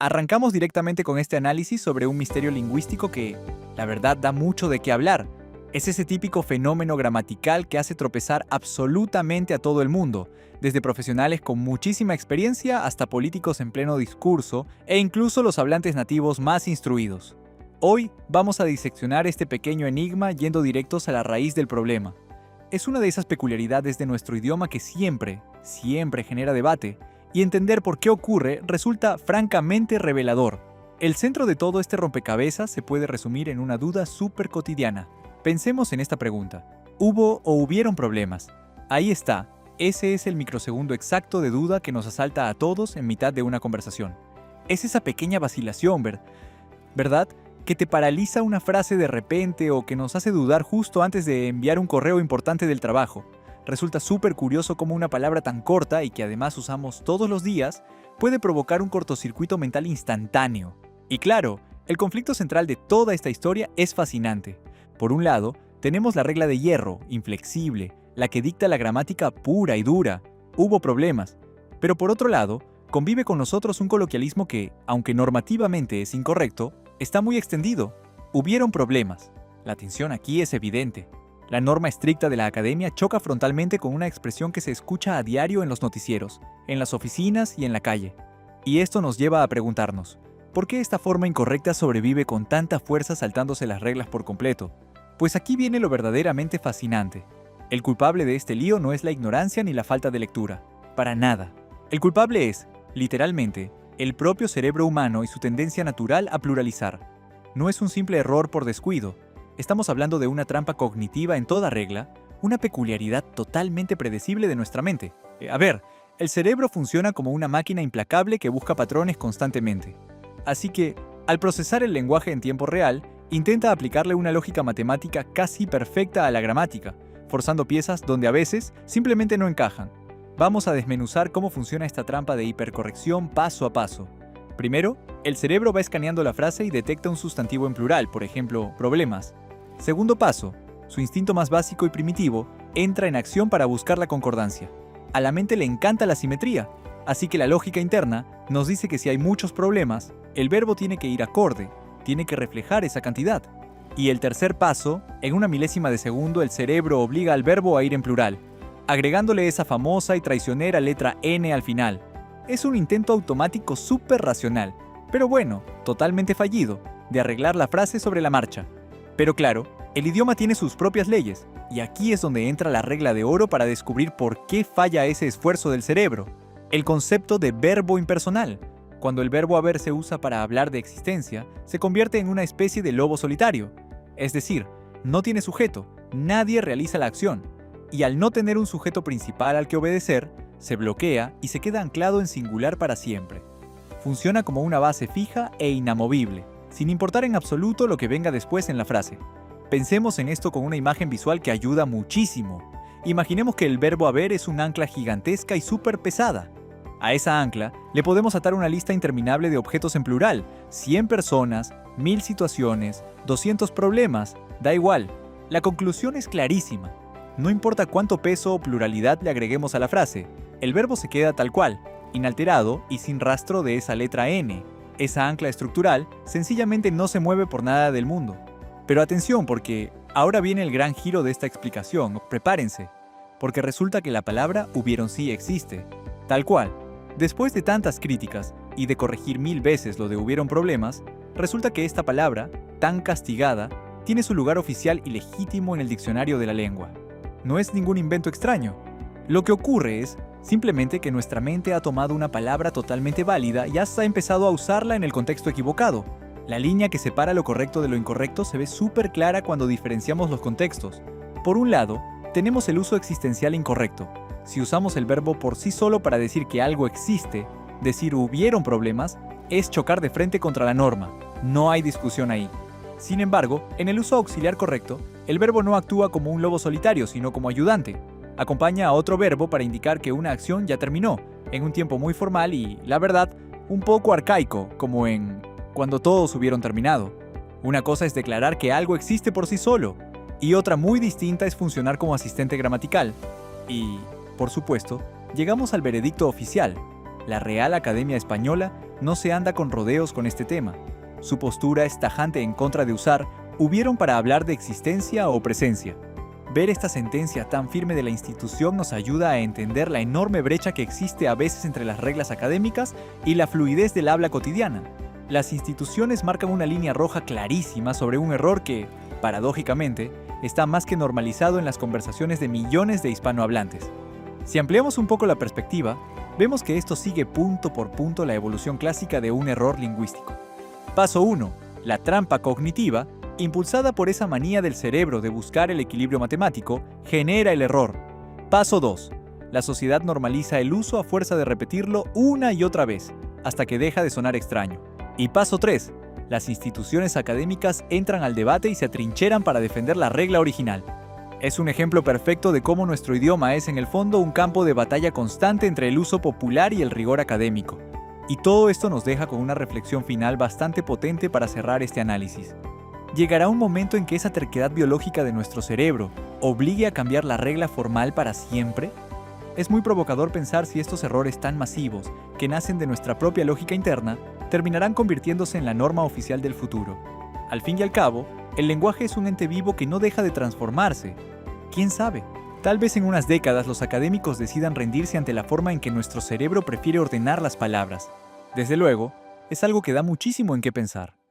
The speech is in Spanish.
Arrancamos directamente con este análisis sobre un misterio lingüístico que, la verdad, da mucho de qué hablar. Es ese típico fenómeno gramatical que hace tropezar absolutamente a todo el mundo, desde profesionales con muchísima experiencia hasta políticos en pleno discurso e incluso los hablantes nativos más instruidos. Hoy vamos a diseccionar este pequeño enigma yendo directos a la raíz del problema. Es una de esas peculiaridades de nuestro idioma que siempre genera debate, y entender por qué ocurre resulta francamente revelador. El centro de todo este rompecabezas se puede resumir en una duda súper cotidiana. Pensemos en esta pregunta. ¿Hubo o hubieron problemas? Ahí está. Ese es el microsegundo exacto de duda que nos asalta a todos en mitad de una conversación. Es esa pequeña vacilación, ¿verdad? Que te paraliza una frase de repente o que nos hace dudar justo antes de enviar un correo importante del trabajo. Resulta súper curioso cómo una palabra tan corta y que además usamos todos los días puede provocar un cortocircuito mental instantáneo. Y claro, el conflicto central de toda esta historia es fascinante. Por un lado, tenemos la regla de hierro, inflexible, la que dicta la gramática pura y dura. Hubo problemas. Pero por otro lado, convive con nosotros un coloquialismo que, aunque normativamente es incorrecto, está muy extendido. Hubieron problemas. La tensión aquí es evidente. La norma estricta de la academia choca frontalmente con una expresión que se escucha a diario en los noticieros, en las oficinas y en la calle. Y esto nos lleva a preguntarnos, ¿por qué esta forma incorrecta sobrevive con tanta fuerza saltándose las reglas por completo? Pues aquí viene lo verdaderamente fascinante. El culpable de este lío no es la ignorancia ni la falta de lectura. Para nada. El culpable es, literalmente, el propio cerebro humano y su tendencia natural a pluralizar. No es un simple error por descuido. Estamos hablando de una trampa cognitiva en toda regla, una peculiaridad totalmente predecible de nuestra mente. El cerebro funciona como una máquina implacable que busca patrones constantemente. Así que, al procesar el lenguaje en tiempo real, intenta aplicarle una lógica matemática casi perfecta a la gramática, forzando piezas donde a veces simplemente no encajan. Vamos a desmenuzar cómo funciona esta trampa de hipercorrección paso a paso. Primero, el cerebro va escaneando la frase y detecta un sustantivo en plural, por ejemplo, problemas. Segundo paso, su instinto más básico y primitivo entra en acción para buscar la concordancia. A la mente le encanta la simetría, así que la lógica interna nos dice que si hay muchos problemas, el verbo tiene que ir acorde, tiene que reflejar esa cantidad. Y el tercer paso, en una milésima de segundo el cerebro obliga al verbo a ir en plural, agregándole esa famosa y traicionera letra N al final. Es un intento automático súper racional, pero bueno, totalmente fallido, de arreglar la frase sobre la marcha. Pero claro, el idioma tiene sus propias leyes, y aquí es donde entra la regla de oro para descubrir por qué falla ese esfuerzo del cerebro. El concepto de verbo impersonal. Cuando el verbo haber se usa para hablar de existencia, se convierte en una especie de lobo solitario. Es decir, no tiene sujeto, nadie realiza la acción. Y al no tener un sujeto principal al que obedecer, se bloquea y se queda anclado en singular para siempre. Funciona como una base fija e inamovible, sin importar en absoluto lo que venga después en la frase. Pensemos en esto con una imagen visual que ayuda muchísimo. Imaginemos que el verbo haber es un ancla gigantesca y súper pesada. A esa ancla le podemos atar una lista interminable de objetos en plural, 100 personas, 1000 situaciones, 200 problemas, da igual. La conclusión es clarísima. No importa cuánto peso o pluralidad le agreguemos a la frase, el verbo se queda tal cual, inalterado y sin rastro de esa letra N. Esa ancla estructural sencillamente no se mueve por nada del mundo. Pero atención, porque ahora viene el gran giro de esta explicación. Prepárense, porque resulta que la palabra hubieron sí existe, tal cual. Después de tantas críticas y de corregir 1000 veces lo de hubieron problemas, resulta que esta palabra, tan castigada, tiene su lugar oficial y legítimo en el diccionario de la lengua. No es ningún invento extraño. Lo que ocurre es simplemente que nuestra mente ha tomado una palabra totalmente válida y hasta ha empezado a usarla en el contexto equivocado. La línea que separa lo correcto de lo incorrecto se ve súper clara cuando diferenciamos los contextos. Por un lado, tenemos el uso existencial incorrecto. Si usamos el verbo por sí solo para decir que algo existe, decir hubieron problemas, es chocar de frente contra la norma. No hay discusión ahí. Sin embargo, en el uso auxiliar correcto, el verbo no actúa como un lobo solitario, sino como ayudante. Acompaña a otro verbo para indicar que una acción ya terminó, en un tiempo muy formal y, la verdad, un poco arcaico, como en cuando todos hubieron terminado. Una cosa es declarar que algo existe por sí solo, y otra muy distinta es funcionar como asistente gramatical. Y, por supuesto, llegamos al veredicto oficial. La Real Academia Española no se anda con rodeos con este tema. Su postura es tajante en contra de usar hubieron para hablar de existencia o presencia. Ver esta sentencia tan firme de la institución nos ayuda a entender la enorme brecha que existe a veces entre las reglas académicas y la fluidez del habla cotidiana. Las instituciones marcan una línea roja clarísima sobre un error que, paradójicamente, está más que normalizado en las conversaciones de millones de hispanohablantes. Si ampliamos un poco la perspectiva, vemos que esto sigue punto por punto la evolución clásica de un error lingüístico. Paso 1. La trampa cognitiva, impulsada por esa manía del cerebro de buscar el equilibrio matemático, genera el error. Paso 2. La sociedad normaliza el uso a fuerza de repetirlo una y otra vez, hasta que deja de sonar extraño. Y paso 3. Las instituciones académicas entran al debate y se atrincheran para defender la regla original. Es un ejemplo perfecto de cómo nuestro idioma es en el fondo un campo de batalla constante entre el uso popular y el rigor académico. Y todo esto nos deja con una reflexión final bastante potente para cerrar este análisis. ¿Llegará un momento en que esa terquedad biológica de nuestro cerebro obligue a cambiar la regla formal para siempre? Es muy provocador pensar si estos errores tan masivos, que nacen de nuestra propia lógica interna, terminarán convirtiéndose en la norma oficial del futuro. Al fin y al cabo, el lenguaje es un ente vivo que no deja de transformarse. ¿Quién sabe? Tal vez en unas décadas los académicos decidan rendirse ante la forma en que nuestro cerebro prefiere ordenar las palabras. Desde luego, es algo que da muchísimo en qué pensar.